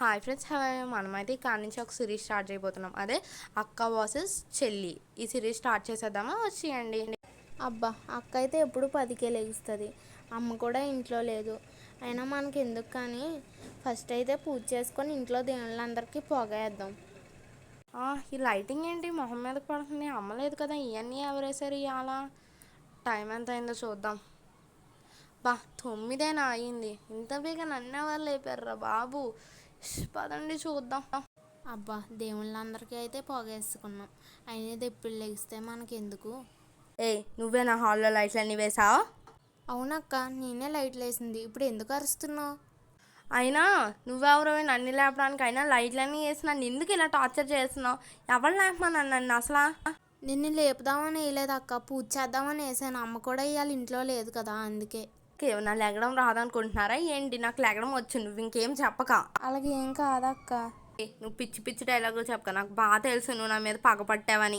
Hi friends, మనమైతే ఇక్కడి నుంచి ఒక సిరీస్ స్టార్ట్ చేయబోతున్నాం. అదే అక్క వర్సెస్ చెల్లి. ఈ సిరీస్ స్టార్ట్ చేసేద్దామా? వచ్చేయండి. అబ్బా, అక్క అయితే ఎప్పుడు 10కే లేస్తుంది. అమ్మ కూడా ఇంట్లో లేదు. అయినా మనకి ఎందుకు కానీ ఫస్ట్ అయితే పూజ చేసుకొని ఇంట్లో దేవుళ్ళందరికీ పొగేద్దాం. ఈ లైటింగ్ ఏంటి మొహం మీదకి పడుతుంది? అమ్మలేదు కదా, ఇవన్నీ ఎవరేసారు ఇవాళ? టైం ఎంత అయిందో చూద్దాం. 9 అయింది. ఇంత బేగా నన్ను ఎవరు లేపారా బాబు? పదండి చూద్దాం. అబ్బా, దేవుళ్ళందరికీ అయితే పొగేసుకున్నాం. అయినది ఎప్పుడు లెగిస్తే మనకెందుకు? నువ్వే నా హాల్లో లైట్లన్నీ వేసావా? అవునక్క, నేనే లైట్లు వేసింది. ఇప్పుడు ఎందుకు అరుస్తున్నావు? అయినా నువ్వెవరో నన్ను లేపడానికి? అయినా లైట్లన్నీ వేసి నన్ను ఎందుకు ఇలా టార్చర్ చేస్తున్నావు? ఎవరు లేపమన్నాను నన్ను అసలు? నిన్ను లేపుదామని వేయలేదు అక్క, పూజ చేద్దామని వేసాను. అమ్మ కూడా ఇవాళ ఇంట్లో లేదు కదా, అందుకే. నా లెగడం రాదనుకుంటున్నారా ఏంటి? నాకు లెగడం వచ్చు, నువ్వు ఇంకేం చెప్పక. అలాగే ఏం కాదక్క. నువ్వు పిచ్చి పిచ్చి డైలాగులు చెప్పక. నాకు బాగా తెలుసు నువ్వు నా మీద పగపట్టావని.